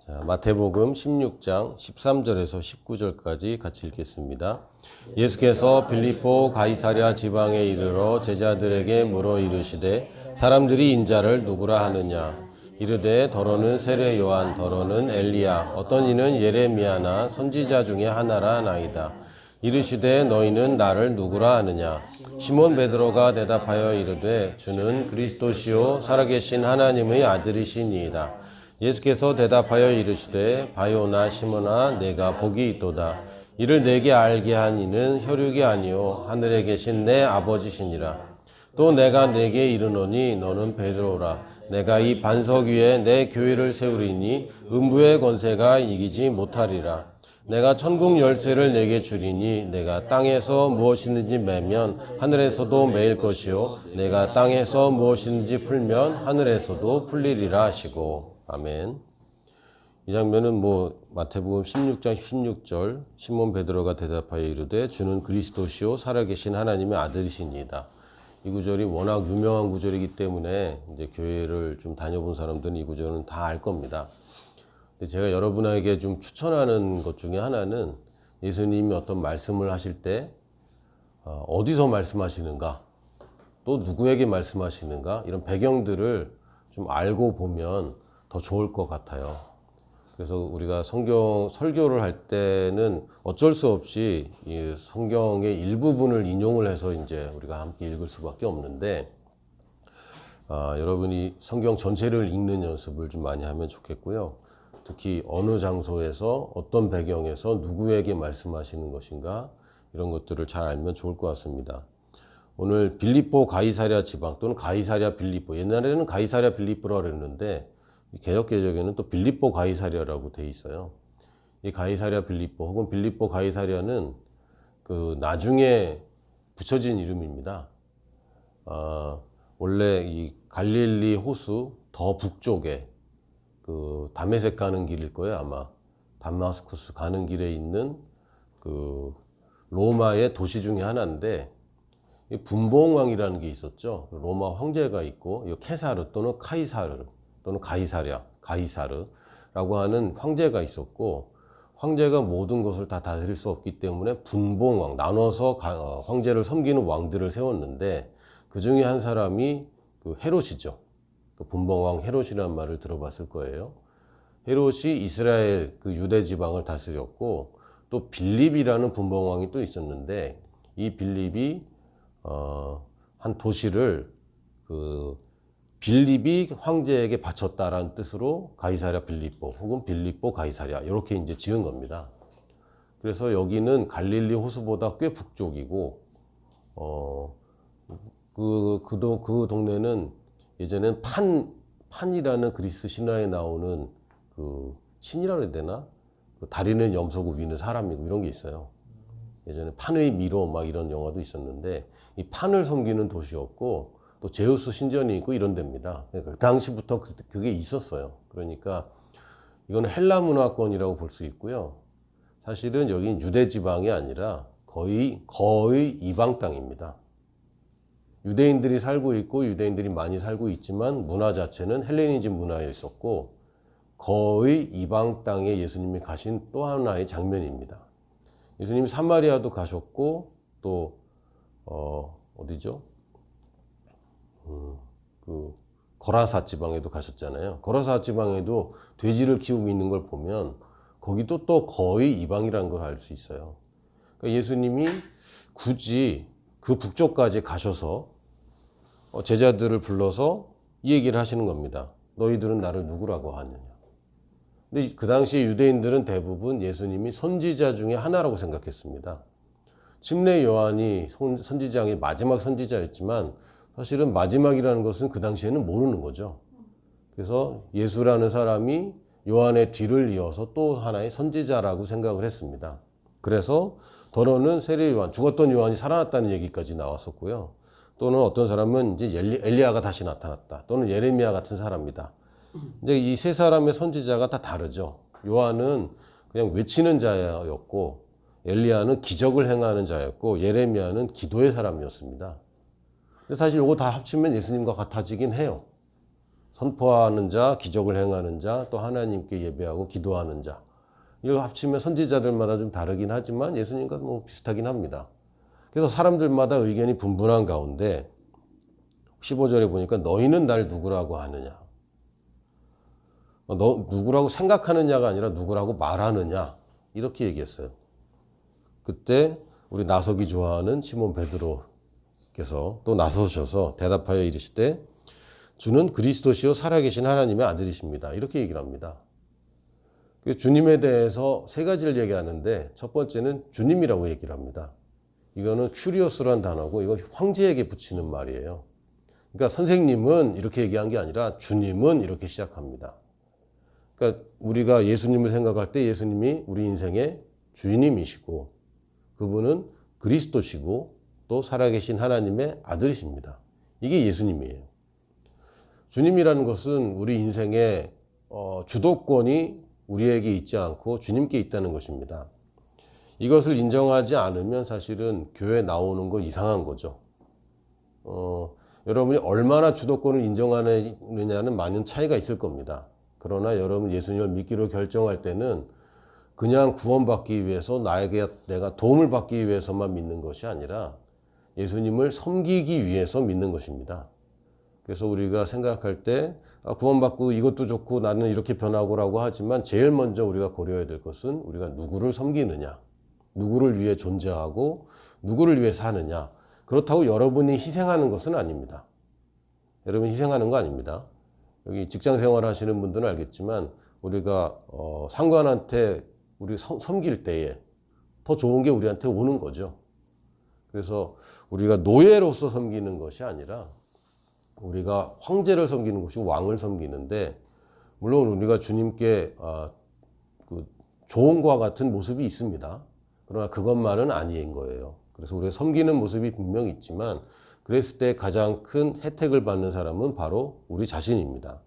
자, 마태복음 16장 13절에서 19절까지 같이 읽겠습니다. 예수께서 빌립보 가이사랴 지방에 이르러 제자들에게 물어 이르시되 사람들이 인자를 누구라 하느냐? 이르되 더러는 세례 요한, 더러는 엘리야, 어떤 이는 예레미야나 선지자 중에 하나라 나이다. 이르시되 너희는 나를 누구라 하느냐? 시몬 베드로가 대답하여 이르되 주는 그리스도시요 살아계신 하나님의 아들이시니이다. 예수께서 대답하여 이르시되 바요나 시몬아 내가 복이 있도다. 이를 내게 알게 한 이는 혈육이 아니요 하늘에 계신 내 아버지시니라. 또 내가 내게 이르노니 너는 베드로라. 내가 이 반석 위에 내 교회를 세우리니 음부의 권세가 이기지 못하리라. 내가 천국 열쇠를 내게 주리니 내가 땅에서 무엇이든지 매면 하늘에서도 매일 것이요 내가 땅에서 무엇이든지 풀면 하늘에서도 풀리리라 하시고. 아멘. 이 장면은 마태복음 16장 16절 시몬 베드로가 대답하여 이르되 주는 그리스도시요 살아계신 하나님의 아들이시니이다. 이 구절이 워낙 유명한 구절이기 때문에 이제 교회를 좀 다녀본 사람들은 이 구절은 다 알 겁니다. 근데 제가 여러분에게 좀 추천하는 것 중에 하나는 예수님이 어떤 말씀을 하실 때 어디서 말씀하시는가, 또 누구에게 말씀하시는가, 이런 배경들을 좀 알고 보면 더 좋을 것 같아요. 그래서 우리가 성경 설교를 할 때는 어쩔 수 없이 이 성경의 일부분을 인용을 해서 이제 우리가 함께 읽을 수밖에 없는데, 여러분이 성경 전체를 읽는 연습을 좀 많이 하면 좋겠고요. 특히 어느 장소에서 어떤 배경에서 누구에게 말씀하시는 것인가, 이런 것들을 잘 알면 좋을 것 같습니다. 오늘 빌립보 가이사랴 지방 또는 가이사랴 빌립보, 옛날에는 가이사랴 빌립보라고 그랬는데 개역개정에는 또 빌립보 가이사랴라고 돼 있어요. 이 가이사랴 빌립보 혹은 빌립보 가이사랴는 그 나중에 붙여진 이름입니다. 원래 이 갈릴리 호수 더 북쪽에 그 다메섹 가는 길일 거예요, 아마. 다마스쿠스 가는 길에 있는 그 로마의 도시 중에 하나인데, 이 분봉왕이라는 게 있었죠. 로마 황제가 있고, 이 케사르 또는 카이사르 또는 가이사르라고 하는 황제가 있었고, 황제가 모든 것을 다 다스릴 수 없기 때문에 분봉왕, 나눠서 황제를 섬기는 왕들을 세웠는데, 그 중에 한 사람이 그 헤롯이죠. 그 분봉왕 헤롯이라는 말을 들어봤을 거예요. 헤롯이 이스라엘 그 유대 지방을 다스렸고, 또 빌립이라는 분봉왕이 또 있었는데, 이 빌립이 한 도시를 그 빌립이 황제에게 바쳤다라는 뜻으로 가이사랴 빌립보 혹은 빌립보 가이사랴 이렇게 이제 지은 겁니다. 그래서 여기는 갈릴리 호수보다 꽤 북쪽이고, 그 동네는 예전엔 판이라는 그리스 신화에 나오는 그 신이라고 해야 되나? 그 다리는 염소고 위는 사람이고 이런 게 있어요. 예전에 판의 미로 막 이런 영화도 있었는데, 이 판을 섬기는 도시였고, 또 제우스 신전이 있고 이런 데입니다. 그러니까 그 당시부터 그게 있었어요. 그러니까 이거는 헬라 문화권이라고 볼 수 있고요. 사실은 여긴 유대 지방이 아니라 거의 이방 땅입니다. 유대인들이 살고 있고 유대인들이 많이 살고 있지만 문화 자체는 헬레니즘 문화에 있었고, 거의 이방 땅에 예수님이 가신 또 하나의 장면입니다. 예수님이 사마리아도 가셨고, 또 어디죠? 그 거라사 지방에도 가셨잖아요. 거라사 지방에도 돼지를 키우고 있는 걸 보면 거기도 또 거의 이방이라는 걸 알 수 있어요. 그러니까 예수님이 굳이 그 북쪽까지 가셔서 제자들을 불러서 이 얘기를 하시는 겁니다. 너희들은 나를 누구라고 하느냐. 근데 그 당시에 유대인들은 대부분 예수님이 선지자 중에 하나라고 생각했습니다. 침례 요한이 선지자의 마지막 선지자였지만, 사실은 마지막이라는 것은 그 당시에는 모르는 거죠. 그래서 예수라는 사람이 요한의 뒤를 이어서 또 하나의 선지자라고 생각을 했습니다. 그래서 더러는 세례 요한, 죽었던 요한이 살아났다는 얘기까지 나왔었고요. 또는 어떤 사람은 이제 엘리야가 다시 나타났다, 또는 예레미야 같은 사람이다. 이제 이 세 사람의 선지자가 다 다르죠. 요한은 그냥 외치는 자였고, 엘리야는 기적을 행하는 자였고, 예레미야는 기도의 사람이었습니다. 사실 이거 다 합치면 예수님과 같아지긴 해요. 선포하는 자, 기적을 행하는 자, 또 하나님께 예배하고 기도하는 자. 이걸 합치면 선지자들마다 좀 다르긴 하지만 예수님과 뭐 비슷하긴 합니다. 그래서 사람들마다 의견이 분분한 가운데 15절에 보니까 너희는 날 누구라고 하느냐. 너 누구라고 생각하느냐가 아니라 누구라고 말하느냐. 이렇게 얘기했어요. 그때 우리 나서기 좋아하는 시몬 베드로께서 또 나서셔서 대답하여 이르시되 주는 그리스도시요 살아계신 하나님의 아들이십니다. 이렇게 얘기를 합니다. 주님에 대해서 세 가지를 얘기하는데 첫 번째는 주님이라고 얘기를 합니다. 이거는 큐리오스라는 단어고 이거 황제에게 붙이는 말이에요. 그러니까 선생님은 이렇게 얘기한 게 아니라 주님은 이렇게 시작합니다. 그러니까 우리가 예수님을 생각할 때 예수님이 우리 인생의 주인님이시고 그분은 그리스도시고 또 살아계신 하나님의 아들이십니다. 이게 예수님이에요. 주님이라는 것은 우리 인생의 주도권이 우리에게 있지 않고 주님께 있다는 것입니다. 이것을 인정하지 않으면 사실은 교회 나오는 거 이상한 거죠. 여러분이 얼마나 주도권을 인정하느냐는 많은 차이가 있을 겁니다. 그러나 여러분 예수님을 믿기로 결정할 때는 그냥 구원받기 위해서 내가 도움을 받기 위해서만 믿는 것이 아니라 예수님을 섬기기 위해서 믿는 것입니다. 그래서 우리가 생각할 때 구원받고 이것도 좋고 나는 이렇게 변하고라고 하지만 제일 먼저 우리가 고려해야 될 것은 우리가 누구를 섬기느냐, 누구를 위해 존재하고 누구를 위해 사느냐. 그렇다고 여러분이 희생하는 것은 아닙니다. 여러분 희생하는 거 아닙니다. 여기 직장 생활 하시는 분들은 알겠지만 우리가 상관한테 우리 섬길 때에 더 좋은 게 우리한테 오는 거죠. 그래서 우리가 노예로서 섬기는 것이 아니라 우리가 황제를 섬기는 것이 왕을 섬기는데 물론 우리가 주님께 그 조언과 같은 모습이 있습니다. 그러나 그것만은 아닌 거예요. 그래서 우리가 섬기는 모습이 분명히 있지만 그랬을 때 가장 큰 혜택을 받는 사람은 바로 우리 자신입니다.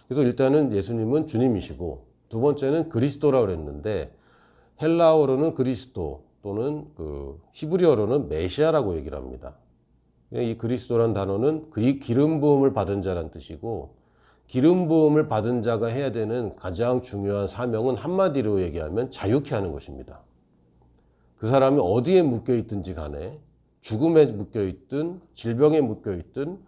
그래서 일단은 예수님은 주님이시고 두 번째는 그리스도라고 그랬는데 헬라어로는 그리스도 또는 그 히브리어로는 메시아라고 얘기를 합니다. 이 그리스도란 단어는 기름 부음을 받은 자란 뜻이고 기름 부음을 받은 자가 해야 되는 가장 중요한 사명은 한마디로 얘기하면 자유케 하는 것입니다. 그 사람이 어디에 묶여 있든지 간에 죽음에 묶여 있든 질병에 묶여 있든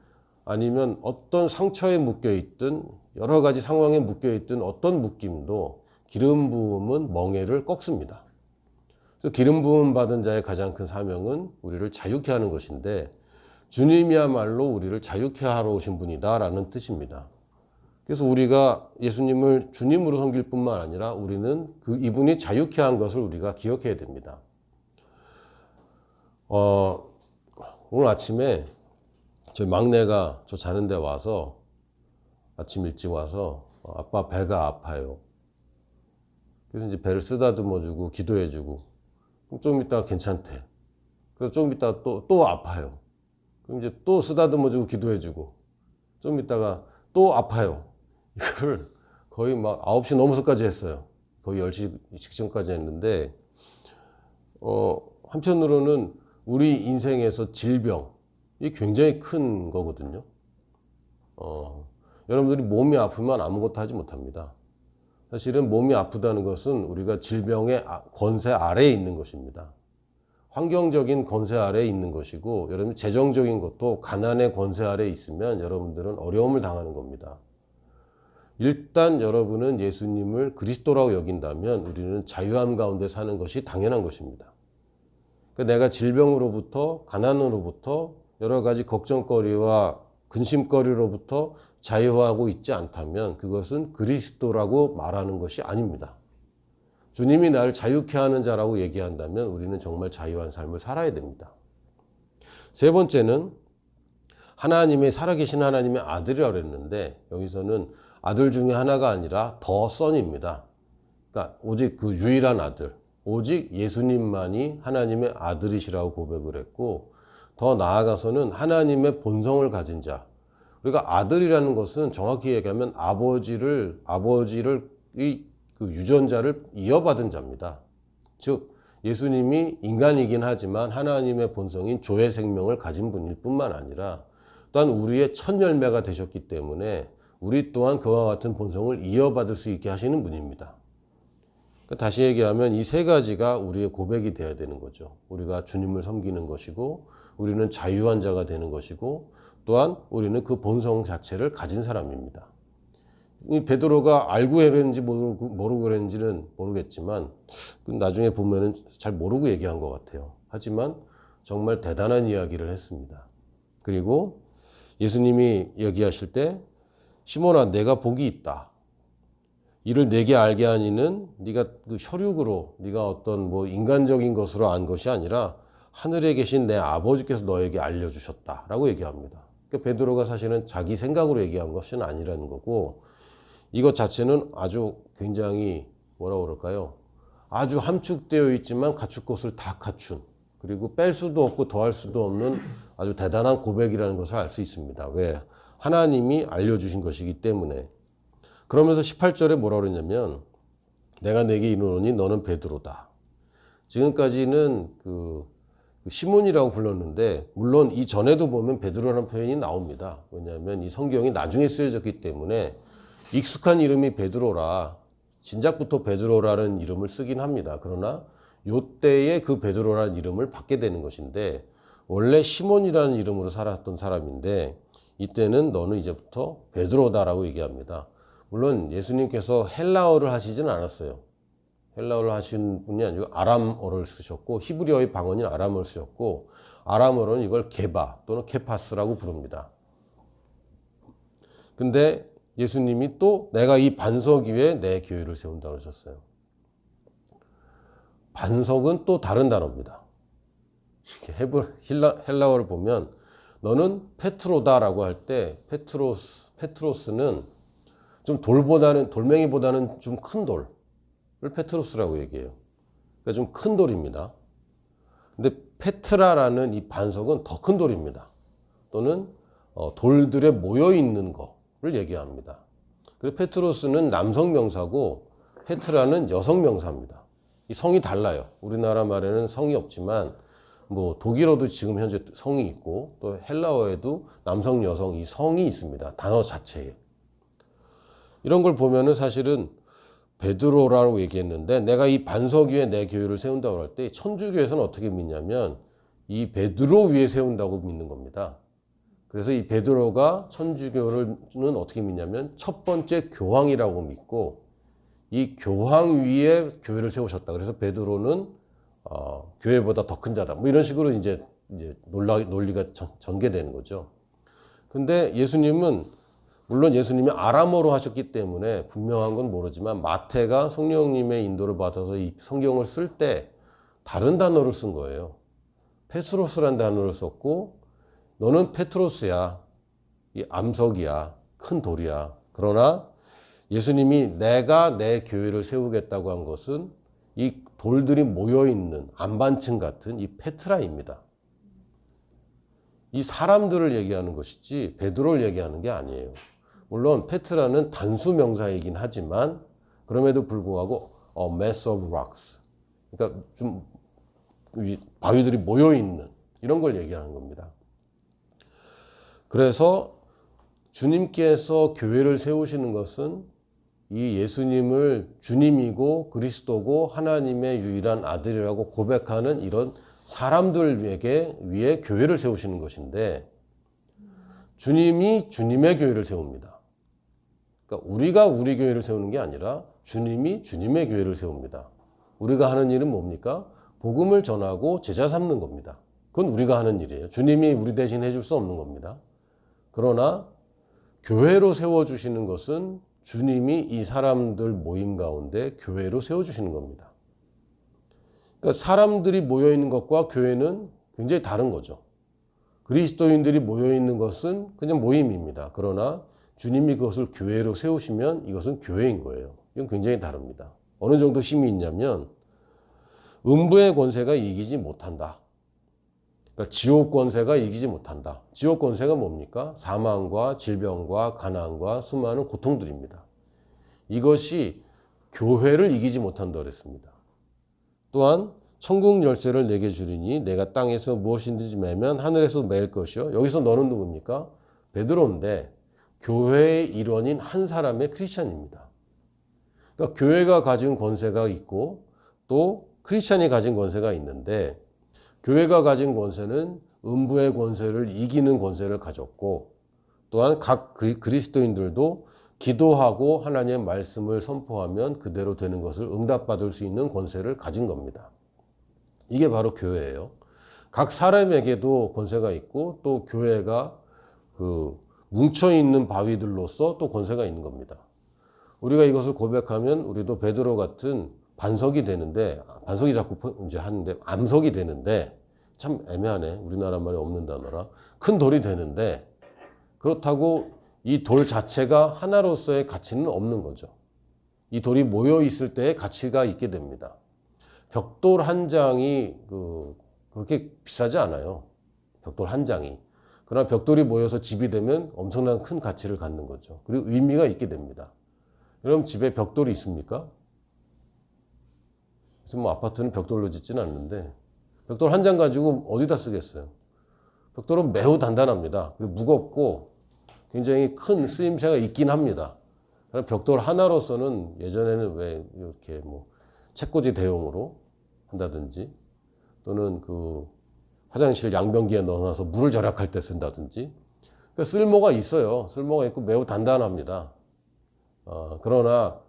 아니면 어떤 상처에 묶여 있든 여러 가지 상황에 묶여 있든 어떤 묶임도 기름 부음은 멍에를 꺾습니다. 그래서 기름 부음 받은 자의 가장 큰 사명은 우리를 자유케 하는 것인데 주님이야말로 우리를 자유케 하러 오신 분이다라는 뜻입니다. 그래서 우리가 예수님을 주님으로 섬길 뿐만 아니라 우리는 이분이 자유케 한 것을 우리가 기억해야 됩니다. 오늘 아침에 저희 막내가 저 자는 데 와서 아침 일찍 와서 아빠 배가 아파요. 그래서 이제 배를 쓰다듬어주고 기도해주고 좀 이따가 괜찮대. 그래서 좀 이따가 또 아파요. 그럼 이제 또 쓰다듬어주고 기도해주고 좀 이따가 또 아파요. 이거를 거의 막 9시 넘어서까지 했어요. 거의 10시 직전까지 했는데 한편으로는 우리 인생에서 질병이 굉장히 큰 거거든요. 여러분들이 몸이 아프면 아무것도 하지 못합니다. 사실은 몸이 아프다는 것은 우리가 질병의 권세 아래에 있는 것입니다. 환경적인 권세 아래에 있는 것이고 여러분 재정적인 것도 가난의 권세 아래에 있으면 여러분들은 어려움을 당하는 겁니다. 일단 여러분은 예수님을 그리스도라고 여긴다면 우리는 자유함 가운데 사는 것이 당연한 것입니다. 그러니까 내가 질병으로부터 가난으로부터 여러 가지 걱정거리와 근심거리로부터 자유하고 있지 않다면 그것은 그리스도라고 말하는 것이 아닙니다. 주님이 나를 자유케 하는 자라고 얘기한다면 우리는 정말 자유한 삶을 살아야 됩니다. 세 번째는 하나님의 살아계신 하나님의 아들이라고 했는데 여기서는 아들 중에 하나가 아니라 더 선입니다. 그러니까 오직 그 유일한 아들, 오직 예수님만이 하나님의 아들이시라고 고백을 했고 더 나아가서는 하나님의 본성을 가진 자. 우리가 아들이라는 것은 정확히 얘기하면 아버지를 그 유전자를 이어받은 자입니다. 즉 예수님이 인간이긴 하지만 하나님의 본성인 조의 생명을 가진 분일 뿐만 아니라 또한 우리의 첫 열매가 되셨기 때문에 우리 또한 그와 같은 본성을 이어받을 수 있게 하시는 분입니다. 다시 얘기하면 이 세 가지가 우리의 고백이 되어야 되는 거죠. 우리가 주님을 섬기는 것이고, 우리는 자유한 자가 되는 것이고, 또한 우리는 그 본성 자체를 가진 사람입니다. 이 베드로가 알고 그랬는지 모르고 그랬는지는 모르겠지만 나중에 보면은 잘 모르고 얘기한 것 같아요. 하지만 정말 대단한 이야기를 했습니다. 그리고 예수님이 얘기하실 때 시몬아 내가 복이 있다. 이를 내게 알게 하니는 네가 그 혈육으로 네가 어떤 뭐 인간적인 것으로 안 것이 아니라 하늘에 계신 내 아버지께서 너에게 알려주셨다라고 얘기합니다. 그러니까 베드로가 사실은 자기 생각으로 얘기한 것은 아니라는 거고 이것 자체는 아주 굉장히 뭐라 그럴까요? 아주 함축되어 있지만 갖출 것을 다 갖춘 그리고 뺄 수도 없고 더할 수도 없는 아주 대단한 고백이라는 것을 알 수 있습니다. 왜? 하나님이 알려주신 것이기 때문에. 그러면서 18절에 뭐라 그러냐면 내가 내게 이르노니 너는 베드로다. 지금까지는 그 시몬이라고 불렀는데 물론 이 전에도 보면 베드로라는 표현이 나옵니다. 왜냐하면 이 성경이 나중에 쓰여졌기 때문에 익숙한 이름이 베드로라 진작부터 베드로라는 이름을 쓰긴 합니다. 그러나 요때에 그 베드로라는 이름을 받게 되는 것인데 원래 시몬이라는 이름으로 살았던 사람인데 이때는 너는 이제부터 베드로다라고 얘기합니다. 물론 예수님께서 헬라어를 하시진 않았어요. 헬라어를 하신 분이 아니고 아람어를 쓰셨고 히브리어의 방언인 아람어를 쓰셨고 아람어로는 이걸 게바 또는 케파스라고 부릅니다. 근데 예수님이 또 내가 이 반석 위에 내 교회를 세운다고 하셨어요. 반석은 또 다른 단어입니다. 헬라어를 보면 너는 페트로다라고 할 때 페트로스는 좀 돌멩이보다는 좀 큰 돌을 페트로스라고 얘기해요. 그러니까 좀 큰 돌입니다. 근데 페트라라는 이 반석은 더 큰 돌입니다. 또는 돌들에 모여 있는 거를 얘기합니다. 그리고 페트로스는 남성 명사고 페트라는 여성 명사입니다. 이 성이 달라요. 우리나라 말에는 성이 없지만 뭐 독일어도 지금 현재 성이 있고 또 헬라어에도 남성 여성 이 성이 있습니다. 단어 자체에. 이런 걸 보면은 사실은 베드로라고 얘기했는데 내가 이 반석 위에 내 교회를 세운다고 할 때 천주교에서는 어떻게 믿냐면 이 베드로 위에 세운다고 믿는 겁니다. 그래서 이 베드로가 천주교는 어떻게 믿냐면 첫 번째 교황이라고 믿고 이 교황 위에 교회를 세우셨다. 그래서 베드로는 교회보다 더 큰 자다. 뭐 이런 식으로 이제 논리가 전개되는 거죠. 근데 예수님은 물론 예수님이 아람어로 하셨기 때문에 분명한 건 모르지만 마태가 성령님의 인도를 받아서 이 성경을 쓸 때 다른 단어를 쓴 거예요. 페트로스라는 단어를 썼고 너는 페트로스야. 이 암석이야. 큰 돌이야. 그러나 예수님이 내가 내 교회를 세우겠다고 한 것은 이 돌들이 모여있는 안반층 같은 이 페트라입니다. 이 사람들을 얘기하는 것이지 베드로를 얘기하는 게 아니에요. 물론 페트라는 단수 명사이긴 하지만 그럼에도 불구하고 a mass of rocks. 그러니까 좀 바위들이 모여 있는 이런 걸 얘기하는 겁니다. 그래서 주님께서 교회를 세우시는 것은 이 예수님을 주님이고 그리스도고 하나님의 유일한 아들이라고 고백하는 이런 사람들에게 위해 교회를 세우시는 것인데 주님이 주님의 교회를 세웁니다. 그러니까 우리가 우리 교회를 세우는 게 아니라 주님이 주님의 교회를 세웁니다. 우리가 하는 일은 뭡니까? 복음을 전하고 제자 삼는 겁니다. 그건 우리가 하는 일이에요. 주님이 우리 대신 해줄 수 없는 겁니다. 그러나 교회로 세워주시는 것은 주님이 이 사람들 모임 가운데 교회로 세워주시는 겁니다. 그러니까 사람들이 모여있는 것과 교회는 굉장히 다른 거죠. 그리스도인들이 모여있는 것은 그냥 모임입니다. 그러나 주님이 그것을 교회로 세우시면 이것은 교회인 거예요. 이건 굉장히 다릅니다. 어느 정도 힘이 있냐면 음부의 권세가 이기지 못한다. 그러니까 지옥 권세가 이기지 못한다. 지옥 권세가 뭡니까? 사망과 질병과 가난과 수많은 고통들입니다. 이것이 교회를 이기지 못한다 그랬습니다. 또한 천국 열쇠를 내게 주리니 내가 땅에서 무엇이든지 매면 하늘에서 매일 것이요. 여기서 너는 누굽니까? 베드로인데 교회의 일원인 한 사람의 크리스찬입니다. 그러니까 교회가 가진 권세가 있고 또 크리스찬이 가진 권세가 있는데, 교회가 가진 권세는 음부의 권세를 이기는 권세를 가졌고, 또한 각 그리스도인들도 기도하고 하나님의 말씀을 선포하면 그대로 되는 것을 응답받을 수 있는 권세를 가진 겁니다. 이게 바로 교회예요. 각 사람에게도 권세가 있고 또 교회가 뭉쳐있는 바위들로서 또 권세가 있는 겁니다. 우리가 이것을 고백하면 우리도 베드로 같은 반석이 되는데, 반석이 자꾸 이제 하는데 암석이 되는데, 참 애매하네. 우리나라 말에 없는 단어라. 큰 돌이 되는데, 그렇다고 이 돌 자체가 하나로서의 가치는 없는 거죠. 이 돌이 모여 있을 때의 가치가 있게 됩니다. 벽돌 한 장이 그렇게 비싸지 않아요. 벽돌 한 장이. 그러나 벽돌이 모여서 집이 되면 엄청난 큰 가치를 갖는 거죠. 그리고 의미가 있게 됩니다. 그럼 집에 벽돌이 있습니까? 그래서 뭐 아파트는 벽돌로 짓지는 않는데, 벽돌 한 장 가지고 어디다 쓰겠어요? 벽돌은 매우 단단합니다. 그리고 무겁고 굉장히 큰 쓰임새가 있긴 합니다. 그럼 벽돌 하나로서는 예전에는 왜 이렇게 뭐 책꽂이 대용으로 한다든지, 또는 화장실 양변기에 넣어놔서 물을 절약할 때 쓴다든지, 그러니까 쓸모가 있어요. 쓸모가 있고 매우 단단합니다. 그러나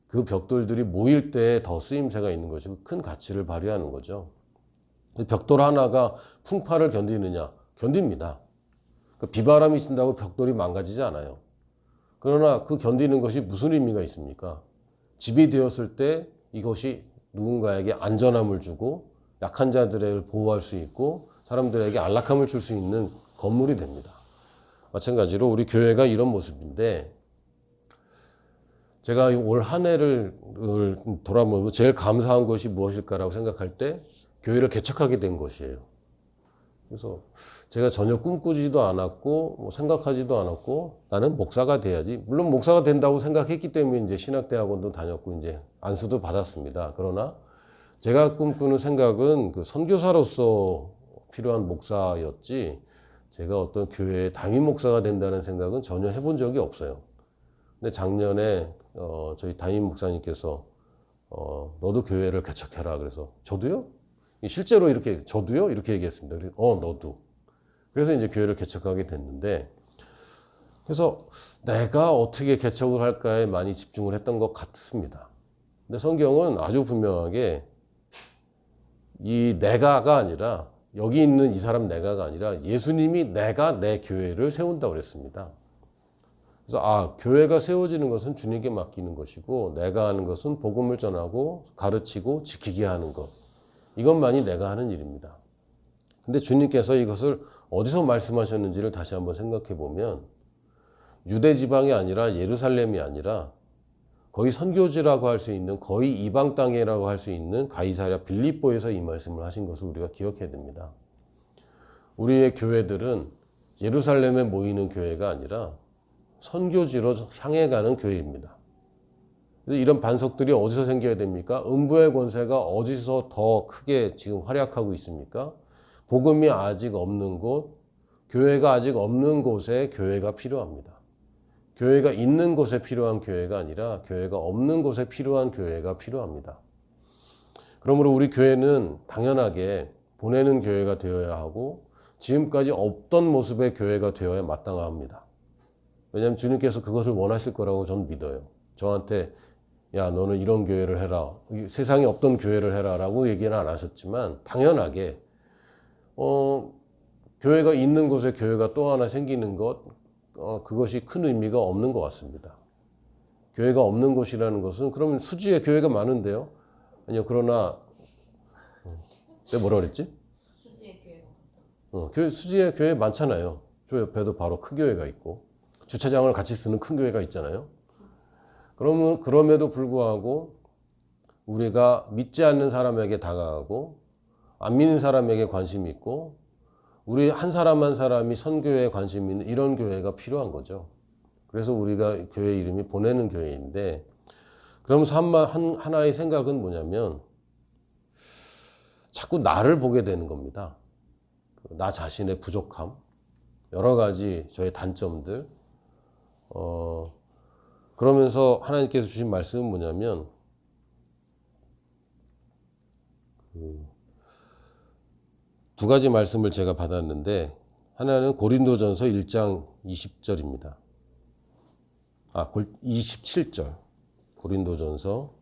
그 벽돌들이 모일 때 더 쓰임새가 있는 것이고 큰 가치를 발휘하는 거죠. 벽돌 하나가 풍파를 견디느냐? 견딥니다. 비바람이 친다고 벽돌이 망가지지 않아요. 그러나 그 견디는 것이 무슨 의미가 있습니까? 집이 되었을 때 이것이 누군가에게 안전함을 주고 약한 자들을 보호할 수 있고 사람들에게 안락함을 줄 수 있는 건물이 됩니다. 마찬가지로 우리 교회가 이런 모습인데, 제가 올 한 해를 돌아보면 제일 감사한 것이 무엇일까라고 생각할 때 교회를 개척하게 된 것이에요. 그래서 제가 전혀 꿈꾸지도 않았고 뭐 생각하지도 않았고 나는 목사가 돼야지. 물론 목사가 된다고 생각했기 때문에 이제 신학대학원도 다녔고 이제 안수도 받았습니다. 그러나 제가 꿈꾸는 생각은 선교사로서 필요한 목사였지, 제가 어떤 교회의 담임 목사가 된다는 생각은 전혀 해본 적이 없어요. 근데 작년에 저희 담임 목사님께서 너도 교회를 개척해라. 그래서 저도요? 실제로 이렇게 저도요? 이렇게 얘기했습니다. 그래서 너도. 그래서 이제 교회를 개척하게 됐는데, 그래서 내가 어떻게 개척을 할까에 많이 집중을 했던 것 같습니다. 근데 성경은 아주 분명하게 이 내가가 아니라, 여기 있는 이 사람 내가가 아니라 예수님이 내가 내 교회를 세운다고 그랬습니다. 그래서 교회가 세워지는 것은 주님께 맡기는 것이고, 내가 하는 것은 복음을 전하고 가르치고 지키게 하는 것, 이것만이 내가 하는 일입니다. 근데 주님께서 이것을 어디서 말씀하셨는지를 다시 한번 생각해 보면, 유대 지방이 아니라 예루살렘이 아니라 거의 선교지라고 할 수 있는, 거의 이방 땅이라고 할 수 있는 가이사랴 빌립보에서 이 말씀을 하신 것을 우리가 기억해야 됩니다. 우리의 교회들은 예루살렘에 모이는 교회가 아니라 선교지로 향해 가는 교회입니다. 이런 반석들이 어디서 생겨야 됩니까? 음부의 권세가 어디서 더 크게 지금 활약하고 있습니까? 복음이 아직 없는 곳, 교회가 아직 없는 곳에 교회가 필요합니다. 교회가 있는 곳에 필요한 교회가 아니라 교회가 없는 곳에 필요한 교회가 필요합니다. 그러므로 우리 교회는 당연하게 보내는 교회가 되어야 하고 지금까지 없던 모습의 교회가 되어야 마땅합니다. 왜냐하면 주님께서 그것을 원하실 거라고 저는 믿어요. 저한테 야 너는 이런 교회를 해라, 세상에 없던 교회를 해라 라고 얘기는 안 하셨지만, 당연하게 교회가 있는 곳에 교회가 또 하나 생기는 것, 그것이 큰 의미가 없는 것 같습니다. 교회가 없는 곳이라는 것은, 그러면 수지에 교회가 많은데요? 아니요. 그러나 내가 뭐라 그랬지? 수지에 교회가 수지에 교회 많잖아요. 저 옆에도 바로 큰 교회가 있고 주차장을 같이 쓰는 큰 교회가 있잖아요. 그럼에도 불구하고 우리가 믿지 않는 사람에게 다가가고 안 믿는 사람에게 관심이 있고 우리 한 사람 한 사람이 선교에 관심이 있는 이런 교회가 필요한 거죠. 그래서 우리가 교회 이름이 보내는 교회인데, 그러면서 하나의 생각은 뭐냐면 자꾸 나를 보게 되는 겁니다. 나 자신의 부족함, 여러 가지 저의 단점들, 그러면서 하나님께서 주신 말씀은 뭐냐면 두 가지 말씀을 제가 받았는데 하나는 고린도전서 1장 20절입니다. 27절. 고린도전서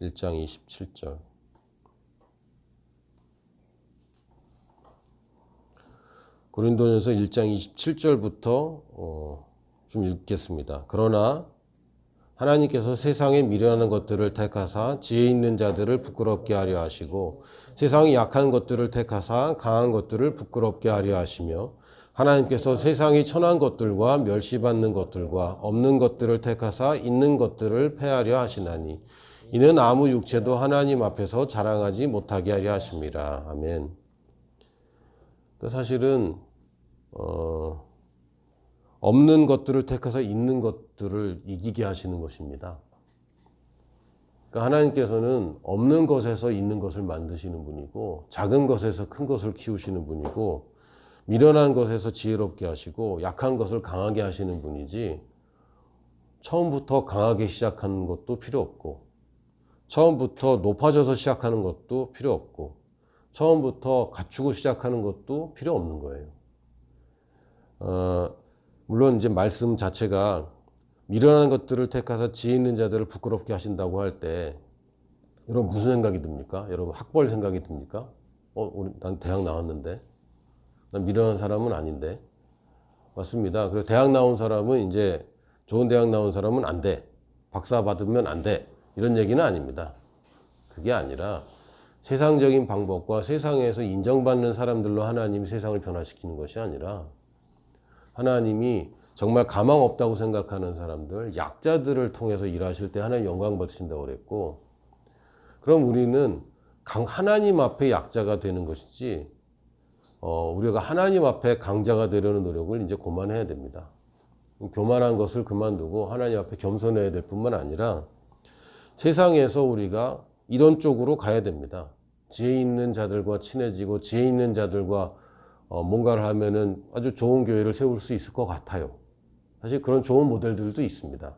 1장 27절. 고린도전서 1장 27절부터 좀 읽겠습니다. 그러나 하나님께서 세상에 미련한 것들을 택하사 지혜 있는 자들을 부끄럽게 하려 하시고 세상이 약한 것들을 택하사 강한 것들을 부끄럽게 하려 하시며 하나님께서 세상이 천한 것들과 멸시받는 것들과 없는 것들을 택하사 있는 것들을 패하려 하시나니 이는 아무 육체도 하나님 앞에서 자랑하지 못하게 하려 하심이라. 아멘. 사실은 없는 것들을 택해서 있는 것들을 이기게 하시는 것입니다. 그러니까 하나님께서는 없는 것에서 있는 것을 만드시는 분이고 작은 것에서 큰 것을 키우시는 분이고 미련한 것에서 지혜롭게 하시고 약한 것을 강하게 하시는 분이지 처음부터 강하게 시작하는 것도 필요 없고 처음부터 높아져서 시작하는 것도 필요 없고 처음부터 갖추고 시작하는 것도 필요 없는 거예요. 물론 이제 말씀 자체가 미련한 것들을 택하사 지혜 있는 자들을 부끄럽게 하신다고 할 때 여러분 무슨 생각이 듭니까? 여러분 학벌 생각이 듭니까? 난 대학 나왔는데 난 미련한 사람은 아닌데. 맞습니다. 그래서 대학 나온 사람은 이제 좋은 대학 나온 사람은 안 돼. 박사 받으면 안 돼. 이런 얘기는 아닙니다. 그게 아니라 세상적인 방법과 세상에서 인정받는 사람들로 하나님이 세상을 변화시키는 것이 아니라 하나님이 정말 가망 없다고 생각하는 사람들, 약자들을 통해서 일하실 때 하나님 영광 받으신다고 그랬고, 그럼 우리는 하나님 앞에 약자가 되는 것이지 우리가 하나님 앞에 강자가 되려는 노력을 이제 그만해야 됩니다. 교만한 것을 그만두고 하나님 앞에 겸손해야 될 뿐만 아니라 세상에서 우리가 이런 쪽으로 가야 됩니다. 지혜 있는 자들과 친해지고 지혜 있는 자들과 뭔가를 하면은 아주 좋은 교회를 세울 수 있을 것 같아요. 사실 그런 좋은 모델들도 있습니다.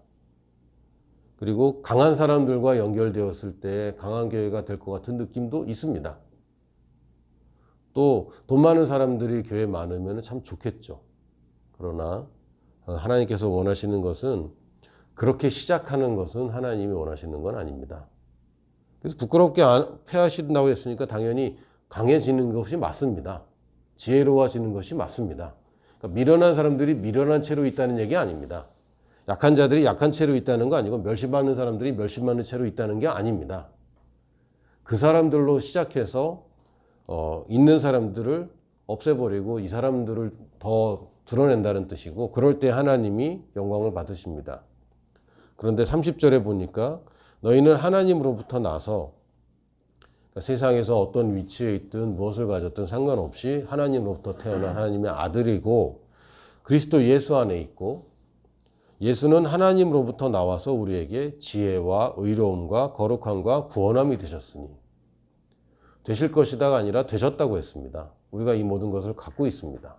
그리고 강한 사람들과 연결되었을 때 강한 교회가 될 것 같은 느낌도 있습니다. 또 돈 많은 사람들이 교회에 많으면 참 좋겠죠. 그러나 하나님께서 원하시는 것은 그렇게 시작하는 것은 하나님이 원하시는 건 아닙니다. 그래서 부끄럽게 패하신다고 했으니까 당연히 강해지는 것이 맞습니다. 지혜로워지는 것이 맞습니다. 그러니까 미련한 사람들이 미련한 채로 있다는 얘기 아닙니다. 약한 자들이 약한 채로 있다는 거 아니고 멸시받는 사람들이 멸시받는 채로 있다는 게 아닙니다. 그 사람들로 시작해서 있는 사람들을 없애버리고 이 사람들을 더 드러낸다는 뜻이고 그럴 때 하나님이 영광을 받으십니다. 그런데 30절에 보니까 너희는 하나님으로부터 나서 그러니까 세상에서 어떤 위치에 있든 무엇을 가졌든 상관없이 하나님으로부터 태어난 하나님의 아들이고 그리스도 예수 안에 있고 예수는 하나님으로부터 나와서 우리에게 지혜와 의로움과 거룩함과 구원함이 되셨으니 되실 것이다가 아니라 되셨다고 했습니다. 우리가 이 모든 것을 갖고 있습니다.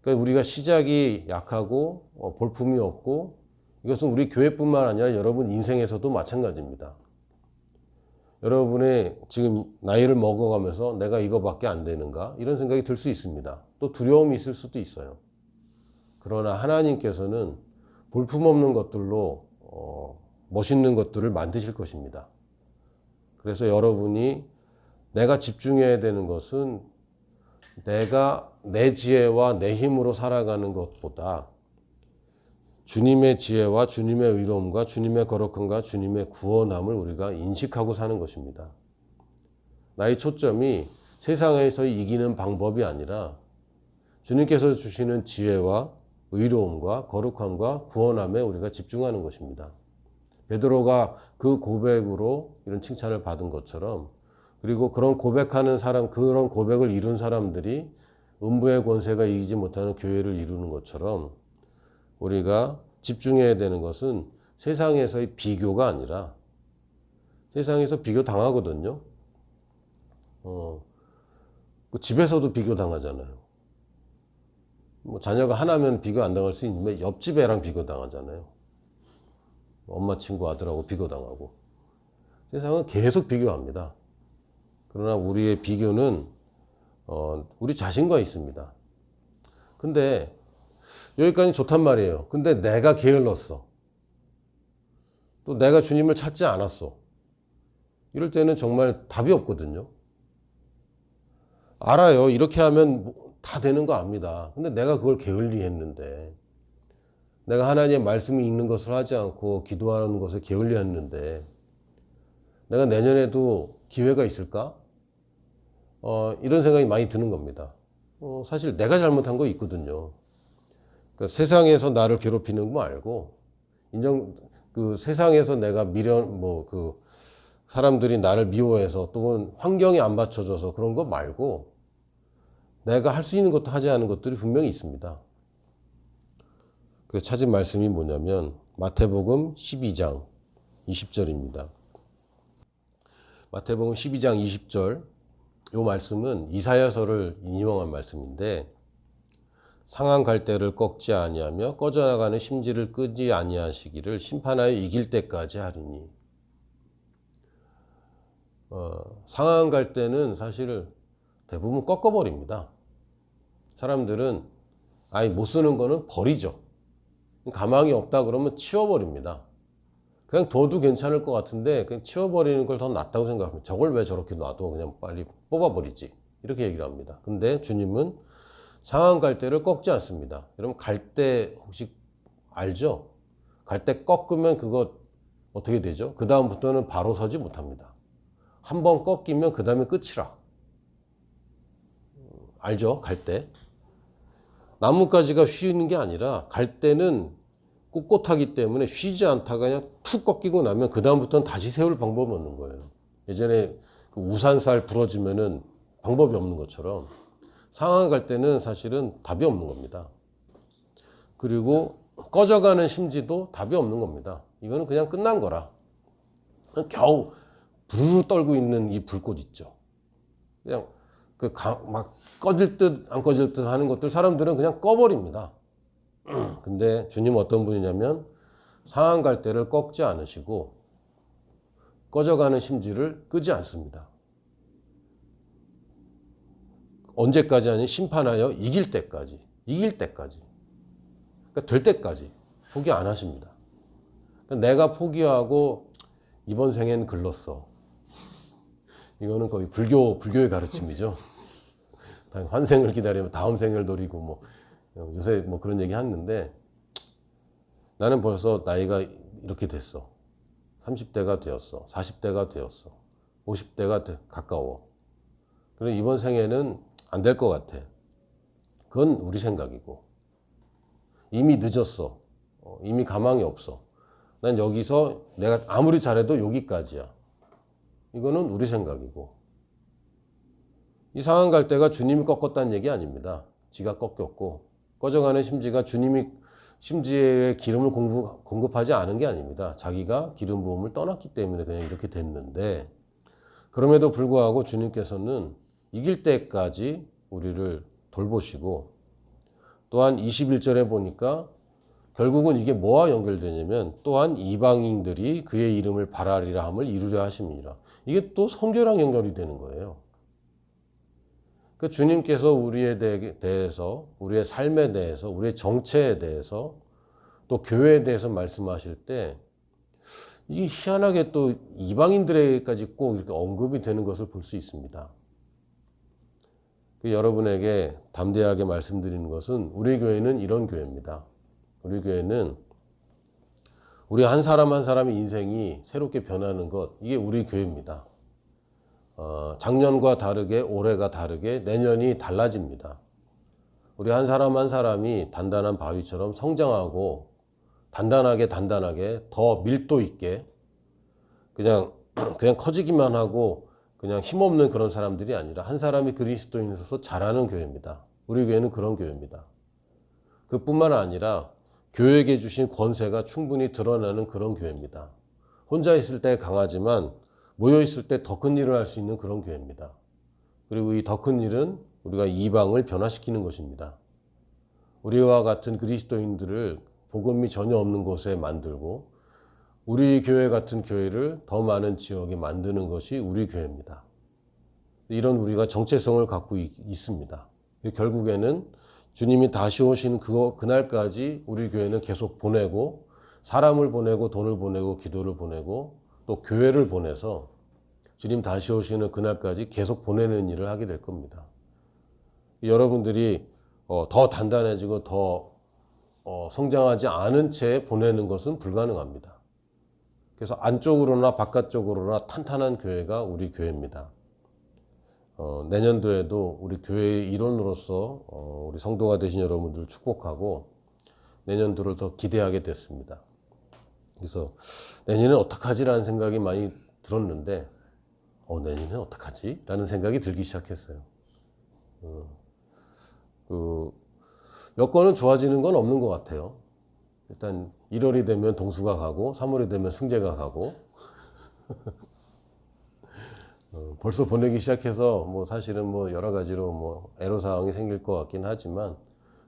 그러니까 우리가 시작이 약하고 볼품이 없고 이것은 우리 교회뿐만 아니라 여러분 인생에서도 마찬가지입니다. 여러분의 지금 나이를 먹어가면서 내가 이거밖에 안 되는가 이런 생각이 들 수 있습니다. 또 두려움이 있을 수도 있어요. 그러나 하나님께서는 볼품없는 것들로 멋있는 것들을 만드실 것입니다. 그래서 여러분이 내가 집중해야 되는 것은 내가 내 지혜와 내 힘으로 살아가는 것보다 주님의 지혜와 주님의 의로움과 주님의 거룩함과 주님의 구원함을 우리가 인식하고 사는 것입니다. 나의 초점이 세상에서 이기는 방법이 아니라 주님께서 주시는 지혜와 의로움과 거룩함과 구원함에 우리가 집중하는 것입니다. 베드로가 그 고백으로 이런 칭찬을 받은 것처럼 그리고 그런 고백하는 사람, 그런 고백을 이룬 사람들이 음부의 권세가 이기지 못하는 교회를 이루는 것처럼 우리가 집중해야 되는 것은 세상에서의 비교가 아니라 세상에서 비교 당하거든요. 집에서도 비교 당하잖아요. 뭐 자녀가 하나면 비교 안 당할 수 있는데 옆집 애랑 비교 당하잖아요. 엄마 친구 아들하고 비교 당하고. 세상은 계속 비교합니다. 그러나 우리의 비교는 우리 자신과 있습니다. 근데 여기까지 좋단 말이에요. 근데 내가 게을렀어. 또 내가 주님을 찾지 않았어. 이럴 때는 정말 답이 없거든요. 알아요. 이렇게 하면 다 되는 거 압니다. 근데 내가 그걸 게을리 했는데, 내가 하나님의 말씀이 읽는 것을 하지 않고 기도하는 것을 게을리 했는데, 내가 내년에도 기회가 있을까? 이런 생각이 많이 드는 겁니다. 사실 내가 잘못한 거 있거든요. 그러니까 세상에서 나를 괴롭히는 거 말고, 세상에서 내가 사람들이 나를 미워해서 또는 환경이 안 받쳐줘서 그런 거 말고, 내가 할 수 있는 것도 하지 않은 것들이 분명히 있습니다. 그래서 찾은 말씀이 뭐냐면, 마태복음 12장 20절입니다. 마태복음 12장 20절, 이 말씀은 이사야서를 인용한 말씀인데, 상한 갈대를 꺾지 아니하며 꺼져나가는 심지를 끄지 아니하시기를 심판하여 이길 때까지 하리니. 상한 갈대는 사실 대부분 꺾어버립니다. 사람들은 아예 못 쓰는 거는 버리죠. 가망이 없다 그러면 치워버립니다. 그냥 둬도 괜찮을 것 같은데 그냥 치워버리는 걸 더 낫다고 생각합니다. 저걸 왜 저렇게 놔도 그냥 빨리 뽑아버리지. 이렇게 얘기를 합니다. 근데 주님은 상한 갈대를 꺾지 않습니다. 여러분 갈대 혹시 알죠? 갈대 꺾으면 그거 어떻게 되죠? 그 다음부터는 바로 서지 못합니다. 한번 꺾이면 그 다음에 끝이라. 알죠? 갈대. 나뭇가지가 쉬는 게 아니라 갈대는 꼿꼿하기 때문에 쉬지 않다가 그냥 툭 꺾이고 나면 그 다음부터는 다시 세울 방법이 없는 거예요. 예전에 그 우산살 부러지면은 방법이 없는 것처럼 상한 갈대는 사실은 답이 없는 겁니다. 그리고 꺼져가는 심지도 답이 없는 겁니다. 이거는 그냥 끝난 거라. 겨우 부르르 떨고 있는 이 불꽃 있죠. 그냥 막 꺼질 듯 안 꺼질 듯 하는 것들 사람들은 그냥 꺼버립니다. 근데 주님 어떤 분이냐면 상한 갈대를 꺾지 않으시고 꺼져가는 심지를 끄지 않습니다. 언제까지 하니? 심판하여 이길 때까지. 이길 때까지. 그러니까 될 때까지 포기 안 하십니다. 그러니까 내가 포기하고 이번 생엔 글렀어. 이거는 거의 불교의 가르침이죠. 환생을 기다리면 다음 생을 노리고 뭐 요새 뭐 그런 얘기 하는데 나는 벌써 나이가 이렇게 됐어. 30대가 되었어. 40대가 되었어. 50대가 가까워. 그래서 이번 생에는 안 될 것 같아. 그건 우리 생각이고. 이미 늦었어. 이미 가망이 없어. 난 여기서 내가 아무리 잘해도 여기까지야. 이거는 우리 생각이고. 이 상한 갈대가 주님이 꺾었다는 얘기 아닙니다. 지가 꺾였고 꺼져가는 심지가 주님이 심지에 기름을 공급하지 않은 게 아닙니다. 자기가 기름 부음을 떠났기 때문에 그냥 이렇게 됐는데 그럼에도 불구하고 주님께서는 이길 때까지 우리를 돌보시고 또한 21절에 보니까 결국은 이게 뭐와 연결되냐면 또한 이방인들이 그의 이름을 바라리라 함을 이루려 하심이니라. 이게 또 선교랑 연결이 되는 거예요. 그 주님께서 우리에 대해서, 우리의 삶에 대해서, 우리의 정체에 대해서, 또 교회에 대해서 말씀하실 때 이게 희한하게 또 이방인들에게까지 꼭 이렇게 언급이 되는 것을 볼 수 있습니다. 여러분에게 담대하게 말씀드리는 것은 우리 교회는 이런 교회입니다. 우리 교회는 우리 한 사람 한 사람의 인생이 새롭게 변하는 것, 이게 우리 교회입니다. 작년과 다르게 올해가 다르게 내년이 달라집니다. 우리 한 사람 한 사람이 단단한 바위처럼 성장하고 단단하게 더 밀도 있게 그냥 커지기만 하고 그냥 힘없는 그런 사람들이 아니라 한 사람이 그리스도인으로서 자라는 교회입니다. 우리 교회는 그런 교회입니다. 그뿐만 아니라 교회에게 주신 권세가 충분히 드러나는 그런 교회입니다. 혼자 있을 때 강하지만 모여 있을 때 더 큰 일을 할 수 있는 그런 교회입니다. 그리고 이 더 큰 일은 우리가 이방을 변화시키는 것입니다. 우리와 같은 그리스도인들을 복음이 전혀 없는 곳에 만들고 우리 교회 같은 교회를 더 많은 지역에 만드는 것이 우리 교회입니다. 이런 우리가 정체성을 갖고 있습니다. 결국에는 주님이 다시 오시는 그날까지 우리 교회는 계속 보내고 사람을 보내고 돈을 보내고 기도를 보내고 또 교회를 보내서 주님 다시 오시는 그날까지 계속 보내는 일을 하게 될 겁니다. 여러분들이 더 단단해지고 더 성장하지 않은 채 보내는 것은 불가능합니다. 그래서 안쪽으로나 바깥쪽으로나 탄탄한 교회가 우리 교회입니다. 내년도에도 우리 교회의 일원으로서 우리 성도가 되신 여러분들을 축복하고 내년도를 더 기대하게 됐습니다. 그래서 내년에 어떡하지라는 생각이 많이 들었는데 내년에 어떡하지? 라는 생각이 들기 시작했어요. 여건은 좋아지는 건 없는 것 같아요. 일단 1월이 되면 동수가 가고 3월이 되면 승재가 가고 벌써 보내기 시작해서 뭐 사실은 뭐 여러 가지로 뭐 애로사항이 생길 것 같긴 하지만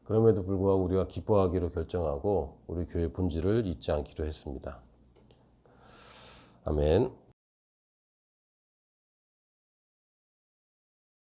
그럼에도 불구하고 우리가 기뻐하기로 결정하고 우리 교회 본질을 잊지 않기로 했습니다. 아멘.